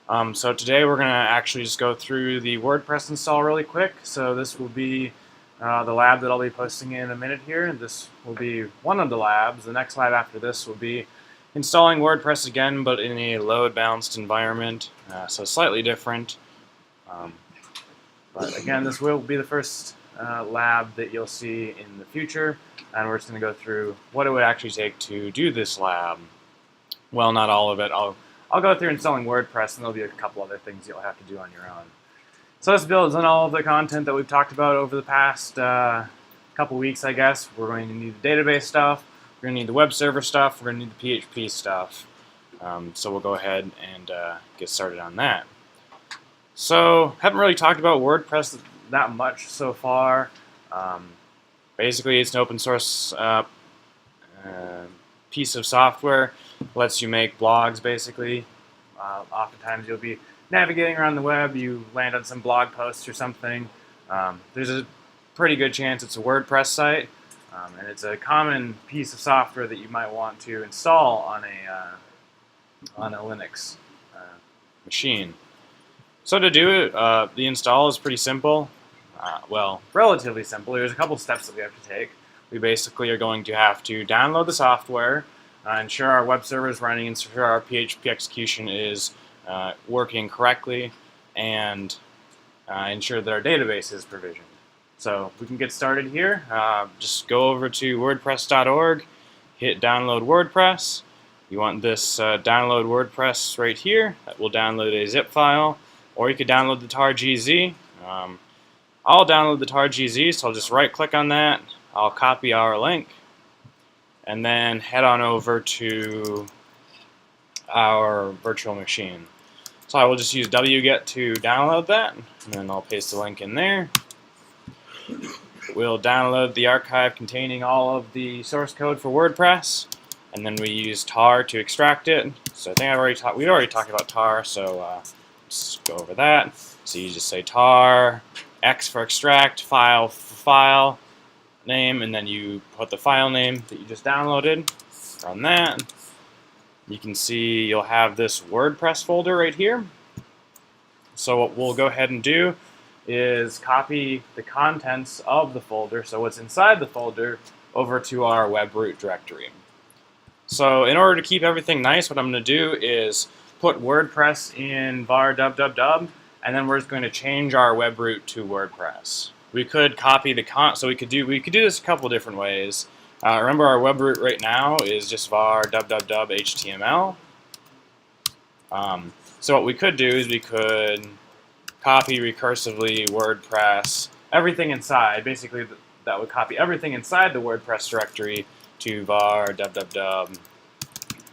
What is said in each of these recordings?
So today we're going to actually just go through the WordPress install really quick. So this will be the lab that I'll be posting in a minute here. And this will be one of the labs. The next lab after this will be installing WordPress again, but in a load balanced environment. So slightly different. But again, this will be the first lab that you'll see in the future. And we're just going to go through what it would actually take to do this lab. Well, not all of it. I'll go through installing WordPress, and there'll be a couple other things you'll have to do on your own. So this builds on all of the content that we've talked about over the past couple weeks, I guess. We're going to need the database stuff, we're going to need the web server stuff, we're going to need the PHP stuff. So we'll go ahead and get started on that. So haven't really talked about WordPress that much so far. Basically, it's an open source piece of software. Lets you make blogs, basically. Oftentimes you'll be navigating around the web, you land on some blog posts or something. There's a pretty good chance it's a WordPress site, and it's a common piece of software that you might want to install on a Linux machine. So to do it, the install is pretty simple. Well, relatively simple. There's a couple steps that we have to take. We basically are going to have to download the software, ensure our web server is running, ensure our PHP execution is working correctly, and ensure that our database is provisioned. So we can get started here. Just go over to wordpress.org, hit download WordPress. You want this download WordPress right here. That will download a zip file, or you could download the tar.gz. I'll download the tar.gz, so I'll just right click on that. I'll copy our link, and then head on over to our virtual machine. So I will just use wget to download that, and then I'll paste the link in there. We'll download the archive containing all of the source code for WordPress, and then we use tar to extract it. So I think we already talked about tar, so let's go over that. So you just say tar, X for extract, file for file name, and then you put the file name that you just downloaded. Run that. You can see you'll have this WordPress folder right here. So what we'll go ahead and do is copy the contents of the folder, so what's inside the folder, over to our web root directory. So in order to keep everything nice, what I'm going to do is put WordPress in var www, and then we're just going to change our web root to WordPress. We could copy the so we could do this a couple different ways. Remember, our web root right now is just var www html. So what we could do is we could copy recursively WordPress, everything inside. Basically, that would copy everything inside the WordPress directory to var www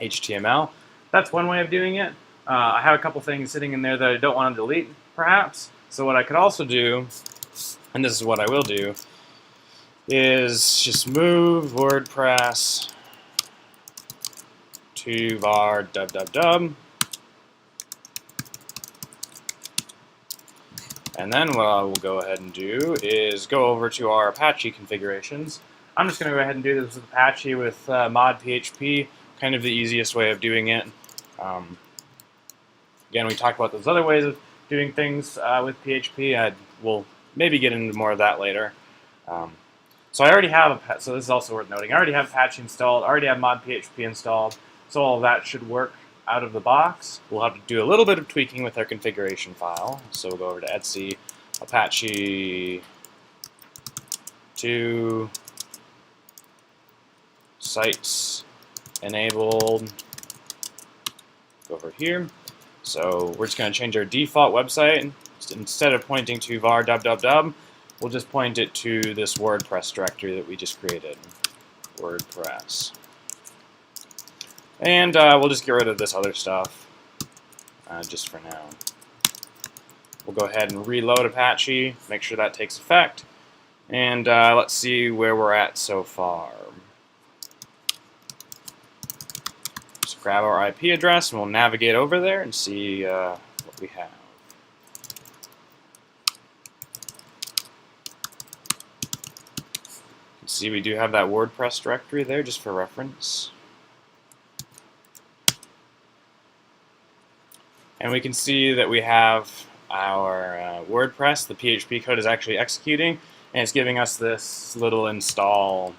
html. That's one way of doing it. I have a couple things sitting in there that I don't want to delete, perhaps. So what I could also do, and this is what I will do, is just move WordPress to var www, and then what I will go ahead and do is go over to our Apache configurations. I'm just going to go ahead and do this with Apache with mod PHP, kind of the easiest way of doing it. Again, we talked about those other ways of doing things with PHP. We'll maybe get into more of that later. So I already have, so this is also worth noting, I already have Apache installed, I already have mod PHP installed, so all of that should work out of the box. We'll have to do a little bit of tweaking with our configuration file. So we'll go over to etc Apache 2 sites enabled. Go over here. So we're just going to change our default website. Instead of pointing to var www, we'll just point it to this WordPress directory that we just created. WordPress. And we'll just get rid of this other stuff just for now. We'll go ahead and reload Apache, make sure that takes effect, and let's see where we're at so far. Just grab our IP address and we'll navigate over there and see what we have. See, we do have that WordPress directory there just for reference. and we can see that we have our WordPress. The PHP code is actually executing, and it's giving us this little install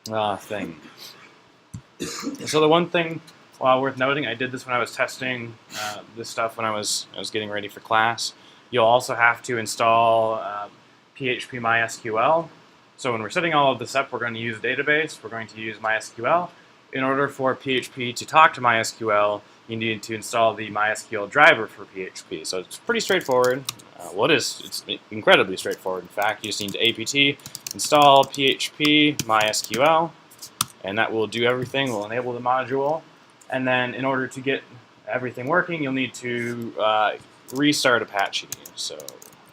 thing. So the one thing worth noting, I did this when I was testing this stuff when I was getting ready for class. You'll also have to install PHP MySQL. So when we're setting all of this up, we're going to use a database. We're going to use MySQL. In order for PHP to talk to MySQL, you need to install the MySQL driver for PHP. So it's pretty straightforward. It's incredibly straightforward. In fact, you just need to apt install PHP MySQL, and that will do everything. We'll enable the module. And then in order to get everything working, you'll need to restart Apache. So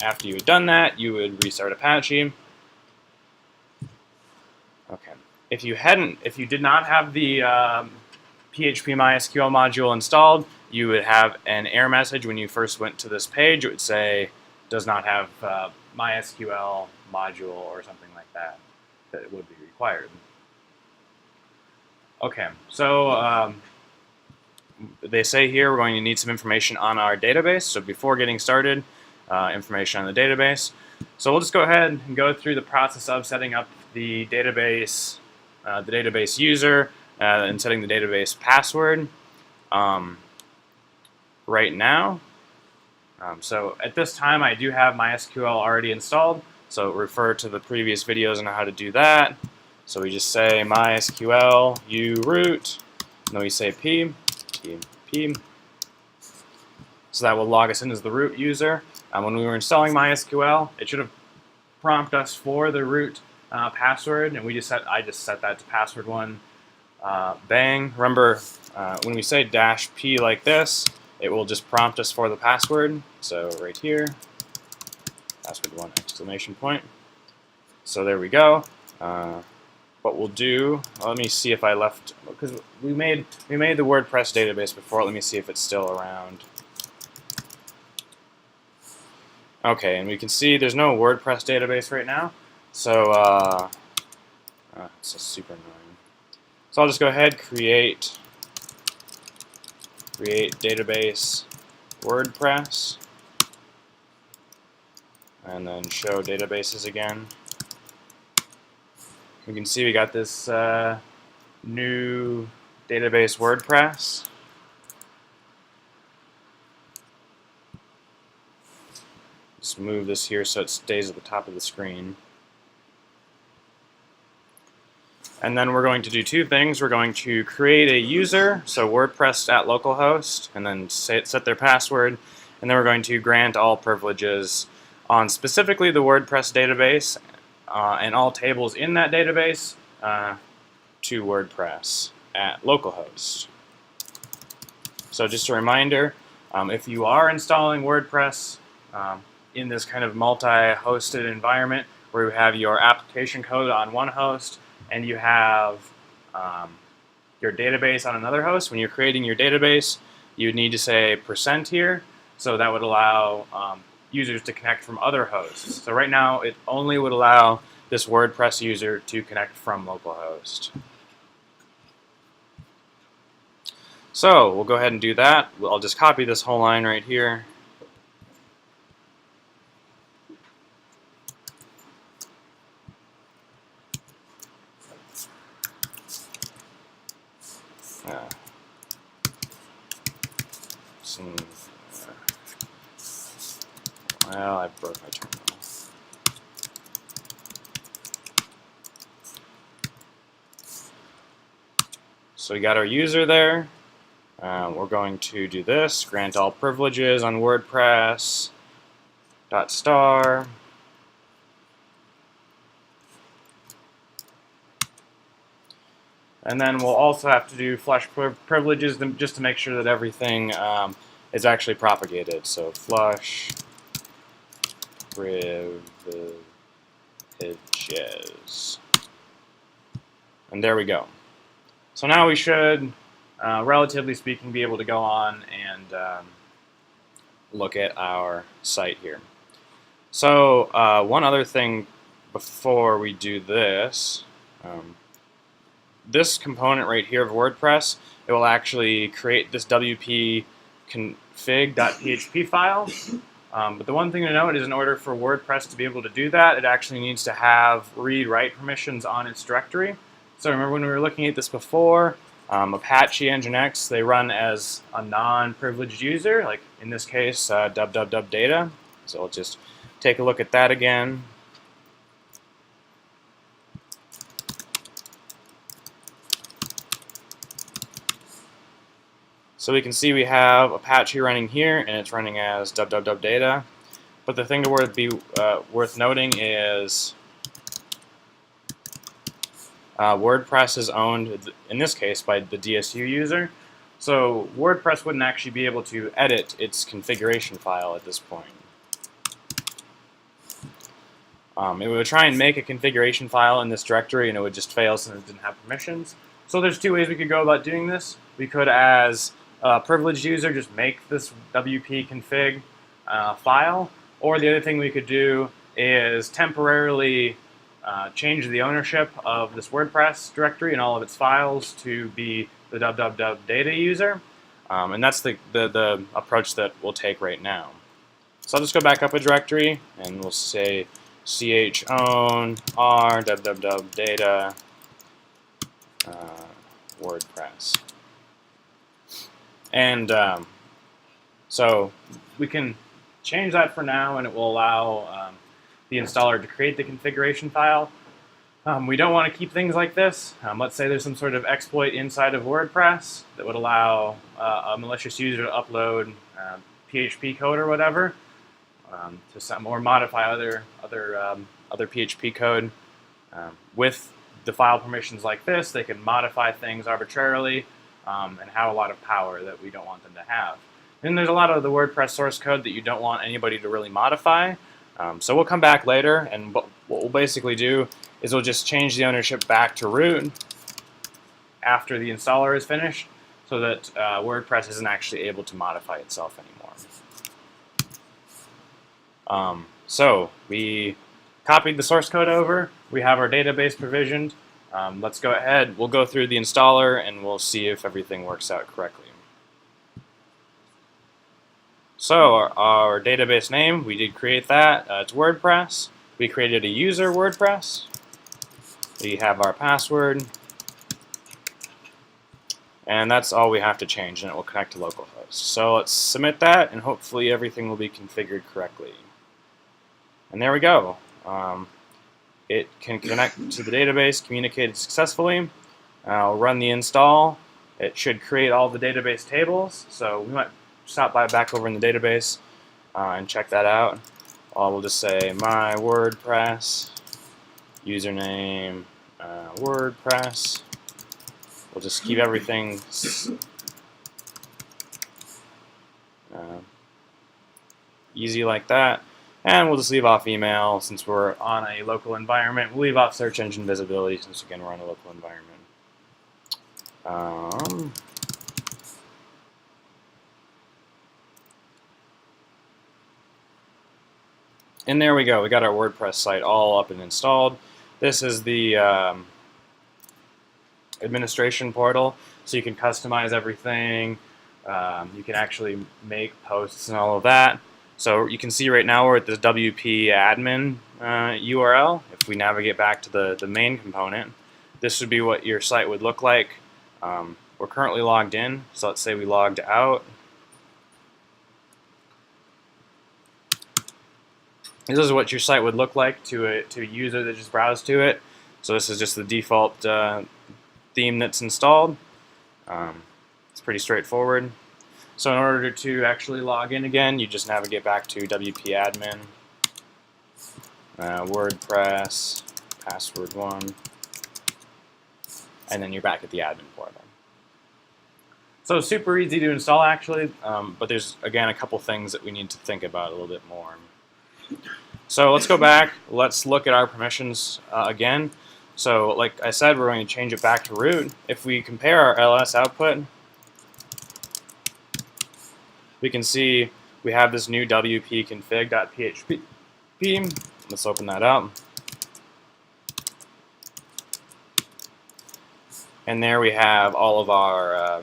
after you've done that, you would restart Apache. Okay. If you did not have the PHP MySQL module installed, you would have an error message when you first went to this page. It would say, does not have MySQL module or something like that, that would be required. Okay, so they say here we're going to need some information on our database. So before getting started, information on the database. So we'll just go ahead and go through the process of setting up the database user and setting the database password right now. So at this time, I do have MySQL already installed. So refer to the previous videos on how to do that. So we just say MySQL u root, and then we say p. So that will log us in as the root user. When we were installing MySQL, it should have prompted us for the root password, and I just set that to password1. Bang. Remember, when we say -p like this, it will just prompt us for the password. So right here, password1 exclamation point. So there we go. What we'll do, let me see if I left, because we made the WordPress database before. Let me see if it's still around. Okay, and we can see there's no WordPress database right now. So it's just super annoying. So I'll just go ahead, create database WordPress, and then show databases again. We can see we got this new database WordPress. Just move this here so it stays at the top of the screen. And then we're going to do two things. We're going to create a user, so WordPress at localhost, and then set their password. And then we're going to grant all privileges on specifically the WordPress database and all tables in that database to WordPress at localhost. So just a reminder, if you are installing WordPress in this kind of multi-hosted environment where you have your application code on one host and you have your database on another host, when you're creating your database, you would need to say % here, so that would allow users to connect from other hosts. So right now, it only would allow this WordPress user to connect from localhost. So we'll go ahead and do that. I'll just copy this whole line right here. Well, I broke my terminal. So we got our user there. We're going to do this, grant all privileges on WordPress, .star. And then we'll also have to do flush privileges just to make sure that everything is actually propagated. So flush privileges. And there we go. So now we should, relatively speaking, be able to go on and look at our site here. So one other thing before we do this, this component right here of WordPress, it will actually create this WP config.php file. But the one thing to note is in order for WordPress to be able to do that, it actually needs to have read-write permissions on its directory. So remember when we were looking at this before, Apache Nginx, they run as a non-privileged user, like in this case, www.data. So we'll just take a look at that again. So we can see we have Apache running here, and it's running as www.data. But the thing worth noting is WordPress is owned, in this case, by the DSU user. So WordPress wouldn't actually be able to edit its configuration file at this point. It would try and make a configuration file in this directory, and it would just fail since it didn't have permissions. So there's two ways we could go about doing this. We could, as a privileged user, just make this wp config file, or the other thing we could do is temporarily change the ownership of this WordPress directory and all of its files to be the www.data user, and that's the approach that we'll take right now. So I'll just go back up a directory, and we'll say chown r www.data WordPress. And so we can change that for now, and it will allow the installer to create the configuration file. We don't want to keep things like this. Let's say there's some sort of exploit inside of WordPress that would allow a malicious user to upload PHP code or whatever to some, or modify other PHP code. With the file permissions like this, they can modify things arbitrarily and have a lot of power that we don't want them to have. And there's a lot of the WordPress source code that you don't want anybody to really modify. So we'll come back later, and what we'll basically do is we'll just change the ownership back to root after the installer is finished, so that WordPress isn't actually able to modify itself anymore. So we copied the source code over. We have our database provisioned. Let's go ahead. We'll go through the installer, and we'll see if everything works out correctly. So our database name, we did create that. It's WordPress. We created a user WordPress. We have our password. And that's all we have to change, and it will connect to localhost. So let's submit that, and hopefully everything will be configured correctly. And there we go. It can connect to the database, communicated successfully. I'll run the install. It should create all the database tables. So we might stop by back over in the database and check that out. We'll just say my WordPress, username WordPress. We'll just keep everything easy like that. And we'll just leave off email since we're on a local environment. We'll leave off search engine visibility since, again, we're on a local environment. And there we go. We got our WordPress site all up and installed. This is the administration portal, so you can customize everything. You can actually make posts and all of that. So you can see right now we're at the WP admin URL. If we navigate back to the main component, this would be what your site would look like. We're currently logged in, so let's say we logged out. This is what your site would look like to a user that just browsed to it. So this is just the default theme that's installed. It's pretty straightforward. So in order to actually log in again, you just navigate back to WP admin, WordPress, password 1, and then you're back at the admin portal. So super easy to install actually, but there's again a couple things that we need to think about a little bit more. So let's go back, let's look at our permissions again. So like I said, we're going to change it back to root. If we compare our ls output, we can see we have this new wp config.php. Let's open that up. And there we have all of our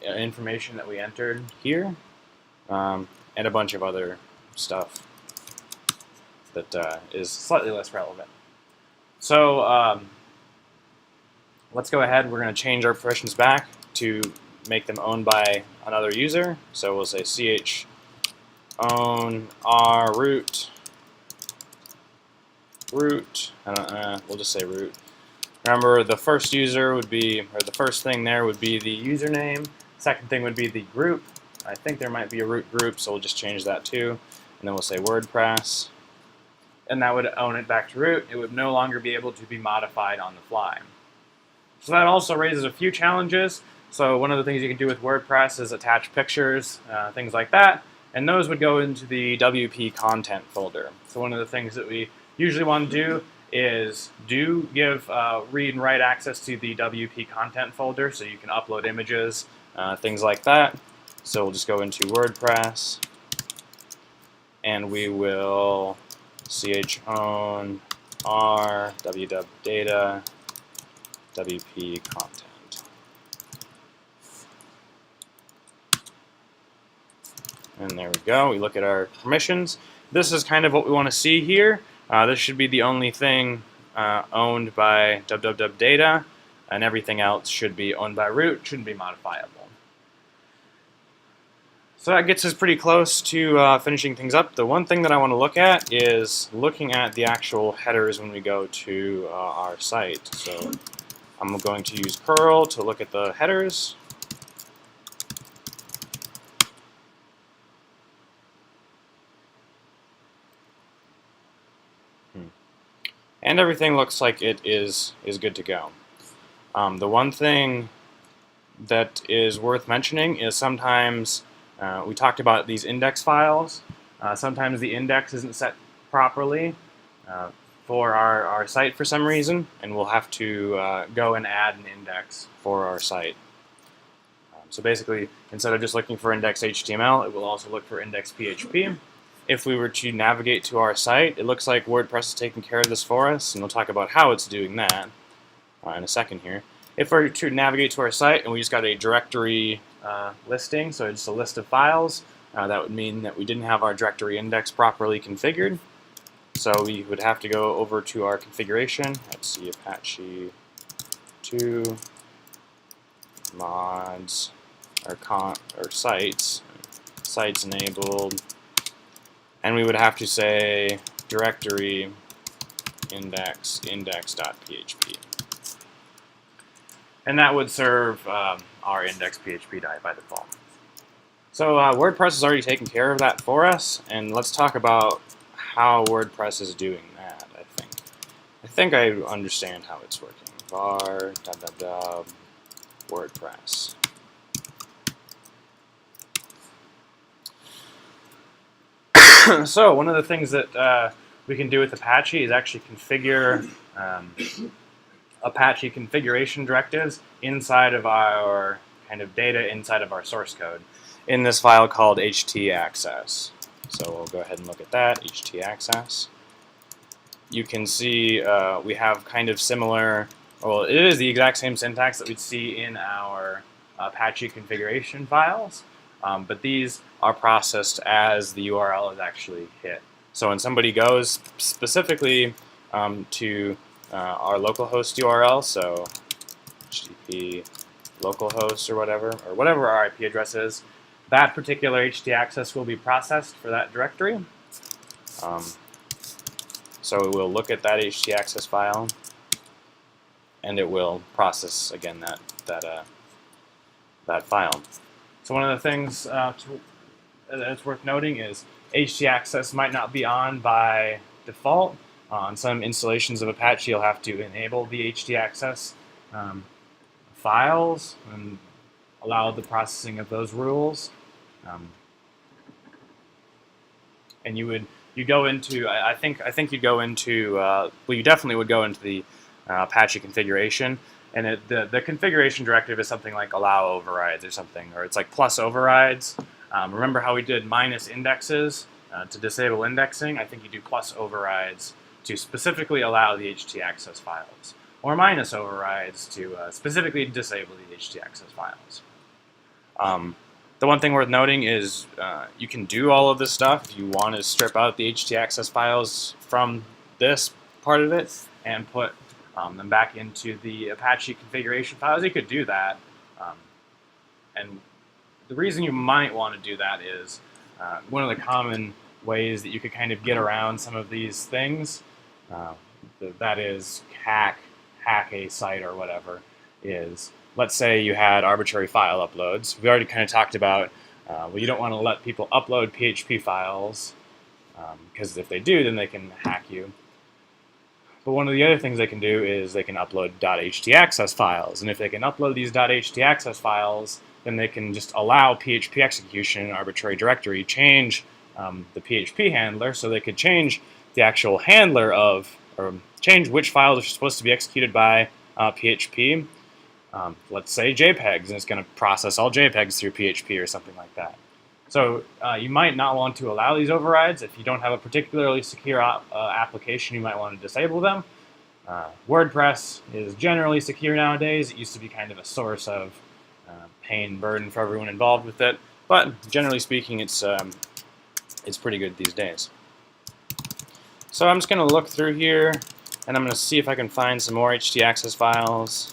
information that we entered here, and a bunch of other stuff that is slightly less relevant. So let's go ahead. We're going to change our permissions back to make them owned by another user. So we'll say ch own r root. We'll just say root. Remember, the first user would be, or the first thing there would be the username. Second thing would be the group. I think there might be a root group, so we'll just change that too. And then we'll say WordPress. And that would own it back to root. It would no longer be able to be modified on the fly. So that also raises a few challenges. So one of the things you can do with WordPress is attach pictures, things like that. And those would go into the WP content folder. So one of the things that we usually want to do is give read and write access to the WP content folder so you can upload images, things like that. So we'll just go into WordPress and we will chown r www data WP content. And there we go. We look at our permissions. This is kind of what we want to see here. This should be the only thing owned by www data, and everything else should be owned by root, shouldn't be modifiable. So that gets us pretty close to finishing things up. The one thing that I want to look at is looking at the actual headers when we go to our site. So I'm going to use curl to look at the headers. And everything looks like it is good to go. The one thing that is worth mentioning is sometimes we talked about these index files. Sometimes the index isn't set properly for our site for some reason, and we'll have to go and add an index for our site. So basically, instead of just looking for index.html, it will also look for index.php. If we were to navigate to our site, it looks like WordPress is taking care of this for us, and we'll talk about how it's doing that in a second here. If we were to navigate to our site and we just got a directory listing, so it's a list of files, that would mean that we didn't have our directory index properly configured. So we would have to go over to our configuration. Let's see, Apache 2 mods, or sites enabled. And we would have to say directory index.php. And that would serve our index.php by default. So WordPress has already taken care of that for us, and let's talk about how WordPress is doing that, I think I understand how it's working. var WordPress. So one of the things that we can do with Apache is actually configure Apache configuration directives inside of our kind of data inside of our source code in this file called htaccess. So we'll go ahead and look at that, htaccess. You can see we have kind of similar, well, it is the exact same syntax that we'd see in our Apache configuration files. But these are processed as the URL is actually hit. So when somebody goes specifically to our localhost URL, so HTTP localhost or whatever our IP address is, that particular htaccess will be processed for that directory. So it will look at that htaccess file, and it will process again that file. So one of the things that's worth noting is htaccess might not be on by default. On some installations of Apache, you'll have to enable the htaccess files and allow the processing of those rules. And you go into, I think you'd go into, well, you definitely would go into the Apache configuration. And the configuration directive is something like allow overrides or something, or it's like plus overrides. Remember how we did minus indexes to disable indexing? I think you do plus overrides to specifically allow the htaccess files, or minus overrides to specifically disable the htaccess files. The one thing worth noting is you can do all of this stuff if you want to strip out the htaccess files from this part of it and put them back into the Apache configuration files. You could do that. And the reason you might want to do that is one of the common ways that you could kind of get around some of these things, that is hack a site or whatever, is let's say you had arbitrary file uploads. We already kind of talked about, well, you don't want to let people upload PHP files because if they do, then they can hack you. But one of the other things they can do is they can upload .htaccess files, and if they can upload these .htaccess files, then they can just allow PHP execution in an arbitrary directory, change the PHP handler, so they could change the actual handler of, or change which files are supposed to be executed by PHP. Let's say JPEGs, and it's going to process all JPEGs through PHP or something like that. So you might not want to allow these overrides. If you don't have a particularly secure application, you might want to disable them. WordPress is generally secure nowadays. It used to be kind of a source of pain, burden for everyone involved with it, but generally speaking, it's pretty good these days. So I'm just going to look through here, and I'm going to see if I can find some more htaccess files.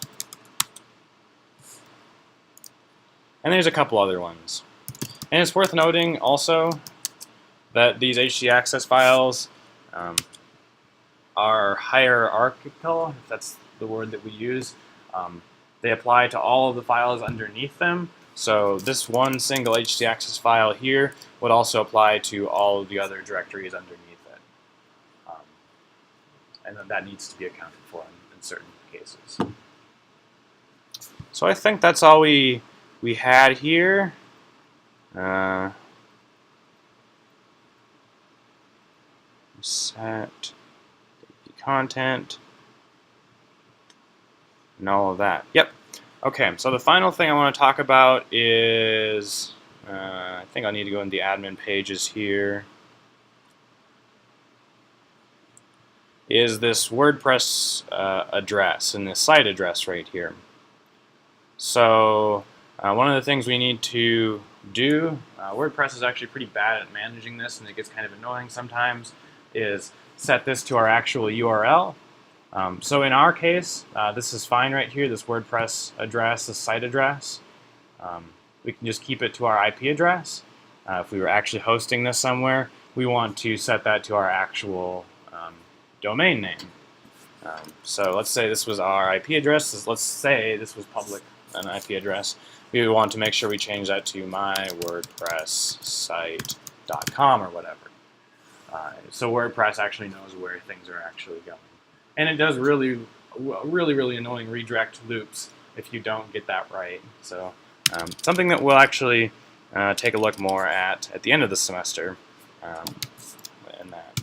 And there's a couple other ones. And it's worth noting also that these htaccess files are hierarchical, if that's the word that we use. They apply to all of the files underneath them. So this one single htaccess file here would also apply to all of the other directories underneath it. And that needs to be accounted for in certain cases. So I think that's all we had here. Set content and all of that. Yep. Okay, so the final thing I want to talk about is I think I'll need to go in the admin pages here. Is this WordPress address and this site address right here. So one of the things we need to do, WordPress is actually pretty bad at managing this, and it gets kind of annoying sometimes, is set this to our actual URL. So in our case, this is fine right here, this WordPress address, this site address. We can just keep it to our IP address. If we were actually hosting this somewhere, we want to set that to our actual domain name. So let's say this was our IP address. Let's say this was public, an IP address. We would want to make sure we change that to mywordpresssite.com or whatever. So WordPress actually knows where things are actually going. And it does really annoying redirect loops if you don't get that right. So something that we'll actually take a look more at the end of the semester. And that.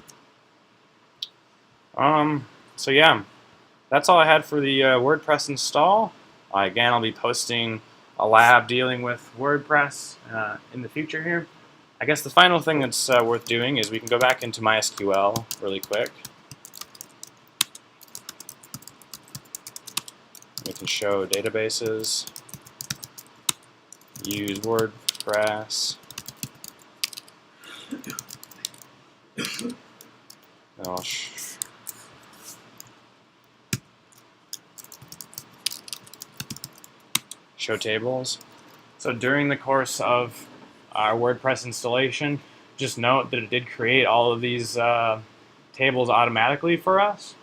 So yeah, that's all I had for the WordPress install. Again, I'll be posting a lab dealing with WordPress in the future here. I guess the final thing that's worth doing is we can go back into MySQL really quick. We can show databases, use WordPress. I'll show tables. So during the course of our WordPress installation, just note that it did create all of these tables automatically for us.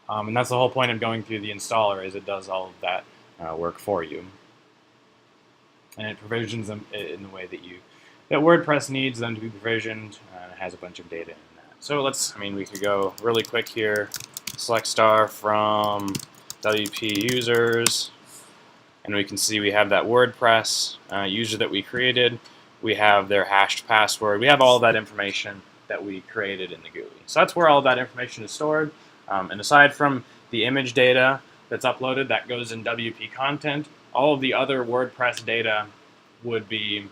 And that's the whole point of going through the installer, is it does all of that work for you. And it provisions them in the way that WordPress needs them to be provisioned, and it has a bunch of data in that. So we could go really quick here, select star from WP users, and we can see we have that WordPress user that we created. We have their hashed password. We have all of that information that we created in the GUI. So that's where all of that information is stored. And aside from the image data that's uploaded, that goes in WP content, all of the other WordPress data would be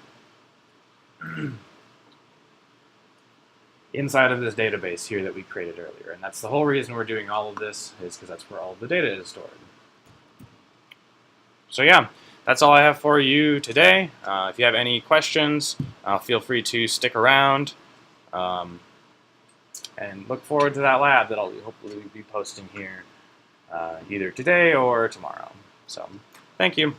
inside of this database here that we created earlier. And that's the whole reason we're doing all of this, is because that's where all of the data is stored. So yeah, that's all I have for you today. If you have any questions, feel free to stick around. And look forward to that lab that I'll hopefully be posting here either today or tomorrow. So, thank you.